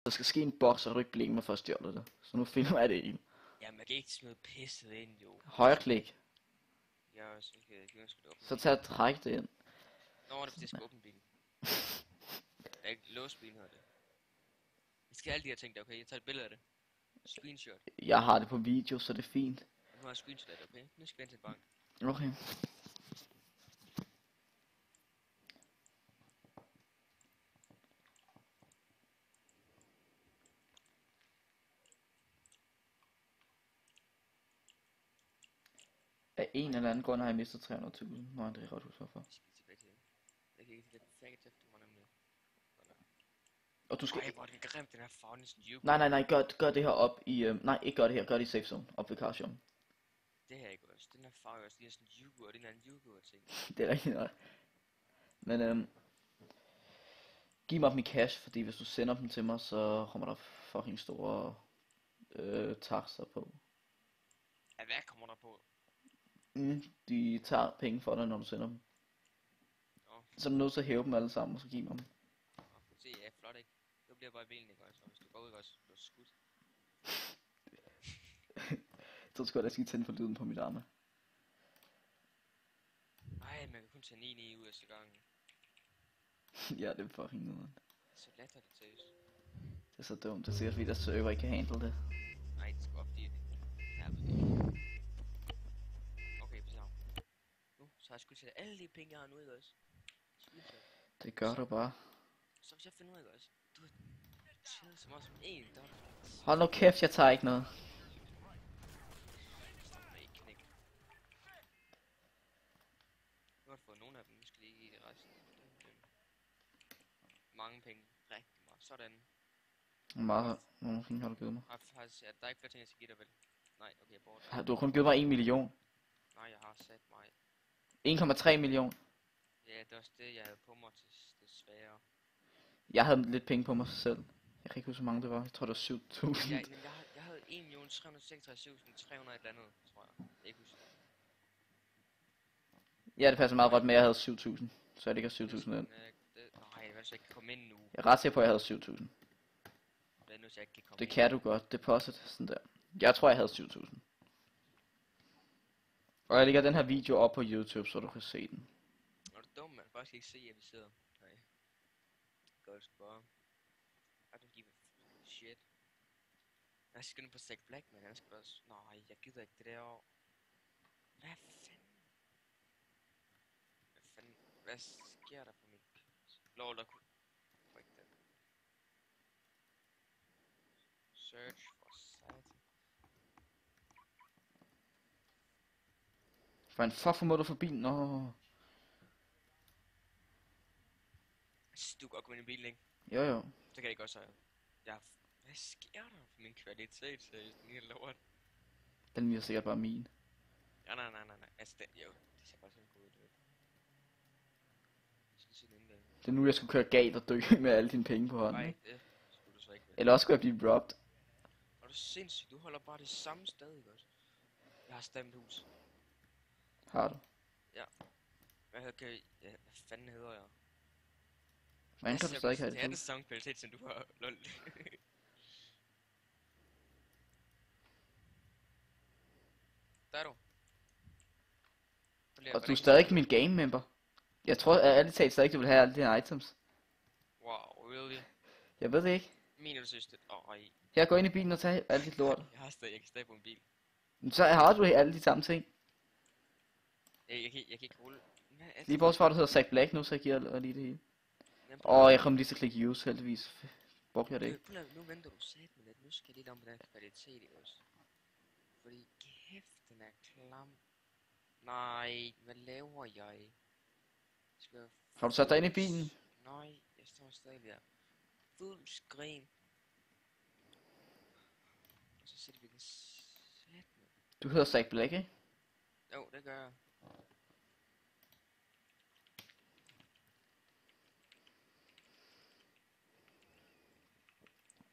Der skal ske en boks, og du ikke blinker mig for at stjåle det. Så nu finder jeg det ikke. Jamen, jeg kan ikke smide pisset ind, jo. Højreklik. Ja, så kan jeg ikke åbne. Så tag og træk det ind. Nå, det er fordi, jeg skal åbne bilen. Jeg er ikke låst bilen, hedder det. Jeg skal alle de her ting der, okay? Jeg tager et billede af det. Screenshot. Jeg har det på video, så det er fint. Nu har jeg screenshot af det, okay? Nu skal vi ind til et bank. Okay. Af en eller anden grund har jeg mistet 300.000. Nå, det er ret husk hvorfor. Jeg skal tilbage til det. Jeg kan ikke lide det faggot efter mig nemlig. Og du skal... Ej, hvor er den grim, den her farve næsten juke. Nej, gør det her op i... Nej, ikke gør det her, gør det i safe zone. Op ved Carshop. Det her ikke også. Den her farve også, det er sådan juke, og det er en juke ting. Det er rigtigt nok. Men giv mig dem i cash, fordi hvis du sender dem til mig, så kommer der fucking store taxer på. Ja, hvad kommer der på? De tager penge for dig, når du sender dem. Nå. Så er du nødt til at hæve dem alle sammen, og så give mig dem. Se, ja, flot ikke? Så bliver bare i bilen, ikke også? Og hvis du går ud, også, du er skudt. Så skal jeg lige tænde for lyden på mit arme. Ej, man kan kun tage 9 ud af så gangen. Ja, det er fucking nederen. Så latterligt seriøst. Det er så dumt, det er sikkert fordi der server ikke kan handle det. Nej, det skal op dit. Okay, så. Nu, så har jeg sgu sætte alle de penge, jeg har nu, ikke også? Det gør du bare. Så hvis jeg finder ud af, ikke også? Du har tjent så meget som en dollar. Hold nu kæft, jeg tager ikke noget. Stop med ikke knæk. Nu har du fået nogle af dem, nu skal lige give det resten. Mange penge. Rigtig meget. Sådan. Hvor mange penge har du givet mig? Ja, der er ikke flere ting, jeg skal give dig, vel? Nej, okay, bort. Du har kun givet mig 1 million. Nej, jeg har sat mig. 1,3 million. Ja, det er også det, jeg havde på mig til desværre. Jeg havde lidt penge på mig selv. Jeg kan ikke huske, hvor mange det var. Jeg tror, det var 7.000. Ja, men jeg havde 1.366.300 et eller andet, tror jeg. Jeg kan ikke huske. Ja, det passer meget godt med, at jeg havde 7.000. Så jeg ligger 7.000 ind. Nej, hvad så jeg kan komme ind nu? Jeg er ret sikker på, at jeg havde 7.000. Hvad nu, så jeg kan komme Det ind? kan du godt. Deposit. Sådan der. Jeg tror, jeg havde 7.000. Og jeg lægger den her video op på YouTube, så du kan se den. Er du dum, man? Bare skal ikke se, at vi sidder. Nej. Godt bare. I don't give a shit. Jeg skal nu på Stack Black, men jeg skal også... Nej, jeg gider ikke det der. Hvad fanden? Hvad sker der på mit... Lol, der kunne... Fuck den. Search for site. For en fuck for må du forbi. Nå. Du kan godt gå ind i bilen, ikke? Jo. Så kan det godt så... Ja, hvad sker der for min kvalitet, seriøst? Den hele lort. Den er sikkert bare min. Ja, nej. Altså, jo, det ser bare sådan god ud, du ved. Jeg skal se den der. Det er nu, jeg skulle køre galt og dø med alle dine penge på hånden. Nej, det skulle du så ikke. Eller også skulle jeg blive robbed. Og du er sindssygt, du holder bare det samme sted, ikke også? Jeg har stemt hus. Har du? Hvad fanden hedder jeg? Hvordan kan du stadig have det? Det er den det? samme kvalitet, som du har. Lol. Der er du. Og du er stadig ikke min game member. Jeg tror at ærligt talt stadig, du vil have alle dine items. Wow, really? Jeg ved det ikke. Mener du synes det? Ej. Jeg går ind i bilen og tager alt dit lort. Jeg kan stadig på en bil. Men så har du alle de samme ting. Jeg kan ikke rulle. Lige bortset fra, at du hedder Zack Black nu, så jeg giver dig lige det hele. Jeg kom lige til at klikke use, heldigvis. Brugte jeg det ikke. Nu venter du sat med lidt. Nu skal jeg lige om den kvalitet, ikke også? Fordi kæft, den er klam. Nej, hvad laver jeg? Har du sat dig ind i bilen? Nej, jeg står stadig der. Fuld screen. Og så sætter vi den sat med. Du hedder Zack Black, ikke? Jo, det gør jeg.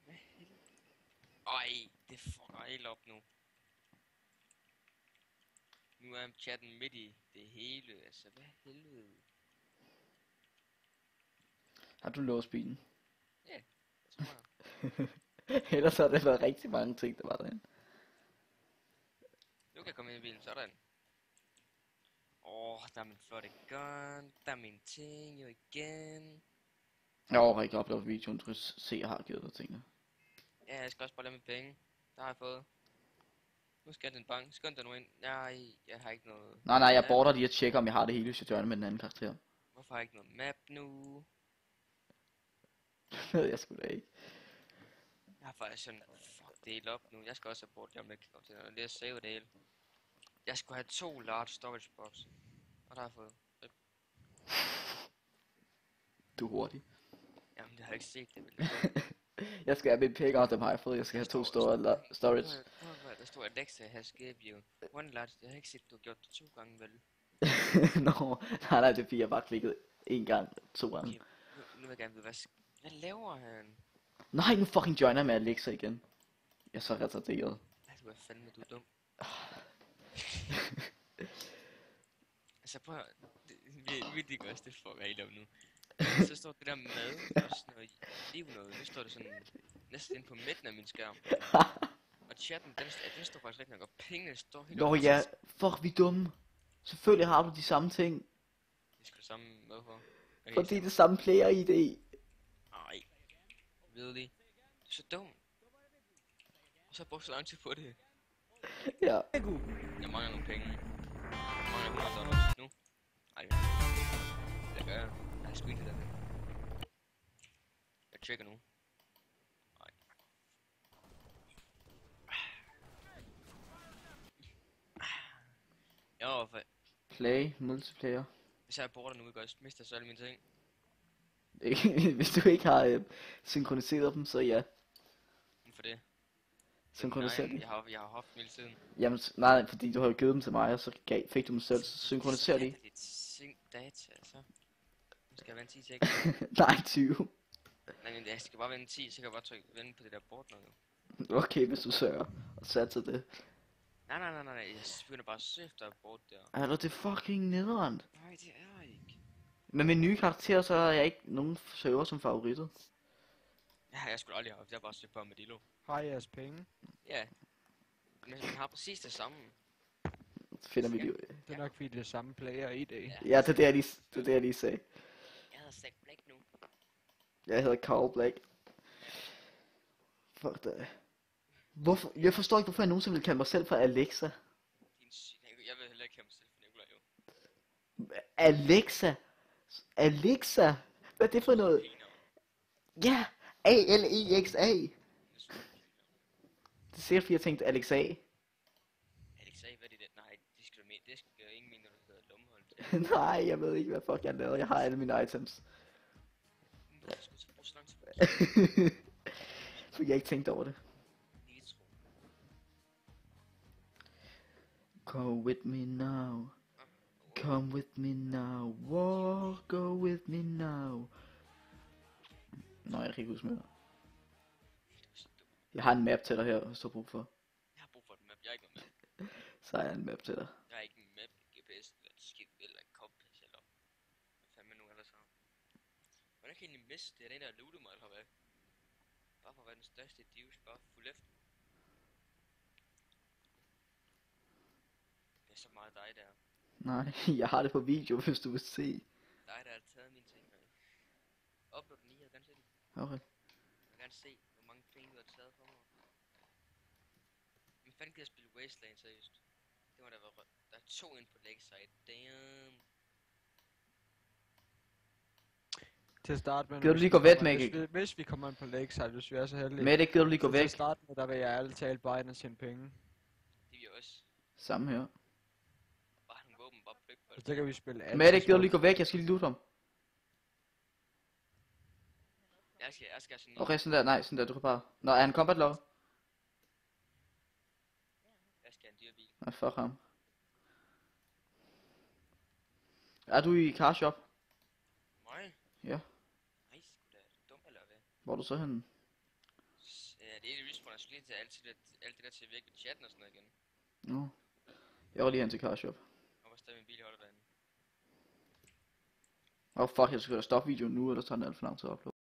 Hvad helvede? Ej, det fucker helt op nu. Nu er chatten midt i det hele, altså hvad helvede. Har du låst bilen? Ja, det tror jeg. Ellers har det været rigtig mange ting, der var derinde. Nu kan jeg komme ind i bilen, sådan. Der er min flotte gun. Der er mine ting jo igen. Jeg overhovedet ikke oplevet videoen, du kan se, jeg har givet dig tingene. Ja, jeg skal også bare lade mine penge. Der har jeg fået. Nu skal jeg til en bank. Skynd dig nu ind. Nej, jeg har ikke noget. Nej, jeg map. border lige at tjekke, om jeg har det hele, hvis jeg joiner med den anden karakter. Hvorfor har jeg ikke noget map nu? Det ved jeg sgu da ikke. Jeg har faktisk sådan, fuck, delt op nu. Jeg skal også have brugt det om lidt kom til noget. Det er save det hele. Jeg skulle have 2 large storage box. Og der har jeg fået. Du er hurtig. Jamen, det har jeg ikke set det. Jeg skal have mine penge, og dem har jeg fået. Jeg skal have 2 store storage. Der står Alexa has gave you one large. Jeg har ikke set, du har gjort det 2 gange, vel? Nå, nej, det er fordi, jeg bare klikket 1 gang, 2 gange. Nu vil jeg gerne vide, hvad laver han? Nej, nu fucking joiner med Alexa igen. Jeg er så retarderet. Ja, du er fandme, du er dum. Altså prøv at høre, vi digger også det fucker helt op nu. Så står det der mad og sådan noget liv noget. Nu står det sådan næsten inde på midten af min skærm. Og chatten, den står faktisk rigtig nok, og pengene står helt Nå oppe. ja, fuck vi er dumme. Selvfølgelig har du de samme ting. Det skal du samme med for. Okay, Fordi det er det samme player ID. nej. Ved de? Du er så dum. Og så har jeg brugt så lang tid på det. Ja. Jeg mangler nogle penge. Jeg mangler $100 nu. Ej, det gør jeg. Jeg har screenet det. Jeg tjekker nu. Nej. Jo, for Play, multiplayer. hvis jeg border nu, mister jeg så alle mine ting. Hvis du ikke har synkroniseret dem, så ja. Hvorfor det? Synkroniseret Nej, dem. jeg har haft dem hele tiden. Jamen, nej, fordi du har jo givet dem til mig, og så fik du dem selv, så synkroniserer de. Det er sync data, så. Nu skal jeg vente 10 sekunder. Nej, 20. Nej, men jeg skal bare vente 10, så kan jeg bare trykke vende på det der board nu. Okay, hvis du sørger og satser det. Nej, jeg begynder bare at søge efter board der. Er du det fucking nederen? Nej, det er jeg ikke. Med min nye karakter, så er jeg ikke nogen server som favoritter. Ja, jeg skulle aldrig have haft, jeg har bare søgt på Armadillo. Har jeres penge? Ja. Men man har præcis det samme. Så finder vi det jo. Det er nok fordi det er samme player i det. Ja, det er det, jeg lige sagde. Jeg hedder Zack Black nu. Jeg hedder Carl Black. Fuck det. Hvorfor? Jeg forstår ikke, hvorfor jeg nogensinde vil kalde mig selv for Alexa. Jeg vil heller ikke have mig selv for Nikolaj, jo. Alexa? Alexa? Hvad er det for noget? Ja, A-L-E-X-A. Det er sikkert fordi jeg tænkte Alexa. Alexa, hvad er det der? Nej, det skal du med. Det skal ingen mene, når du hedder Lumholdt. Nej, jeg ved ikke, hvad fuck jeg lavede. Jeg har alle mine items. Det skulle så bruge så lang tid på. For jeg ikke tænkt over det. Nitro. Go with me now. Come with me now. Walk, go with me now. Nå, jeg kan ikke huske mere. Jeg har en map til dig her, hvis du har brug for. Jeg har brug for et map. Jeg har ikke noget map. Så har jeg en map til dig. Jeg har ikke en map, GPS, eller et skidt, eller en kompas, eller hvad fanden nu ellers har. Hvordan kan jeg egentlig miste det? Er det der lootet mig, eller hvad? Bare for at være den største divs, bare fuld efter. Det er så meget dig der. Nej, jeg har det på video, hvis du vil se. Dig der har taget mine ting, og upload den lige, jeg vil gerne se den. Okay. Jeg vil gerne se, hvor mange penge du har taget for mig. Men fanden gider jeg spille Wasteland, seriøst? Det må da være rødt. Der er 2 ind på Lakeside. Damn. Til at starte med... Gider du lige gå væk, Mikkel? Hvis vi kommer ind på Lakeside, hvis vi er så heldige. Med det gider du lige gå så væk. Til at starte med, der vil jeg ærligt talt bare ind og tjene penge. Det vil jeg også. Samme her. Bare nogle våben, bare plukke på Så det. der kan vi spille Med det gider du lige gå væk, jeg skal lige loote ham. Jeg skal sådan Okay, sådan der, nej, sådan der, du kan bare. Nå, er han combat low? Jeg skal have en dyr bil. Nej, fuck ham. Er du i car shop? Mig? Ja. Nej, sgu da. Er du dum eller hvad? Hvor er du så henne? Ja, det er det respawn, jeg skulle lige til alt det der til at virke med chatten og sådan noget igen. Nå. Jeg var lige hen til car shop. Og hvor stadig min bil holder derinde. Fuck, jeg skal stoppe videoen nu, ellers tager den alt for lang tid at uploade.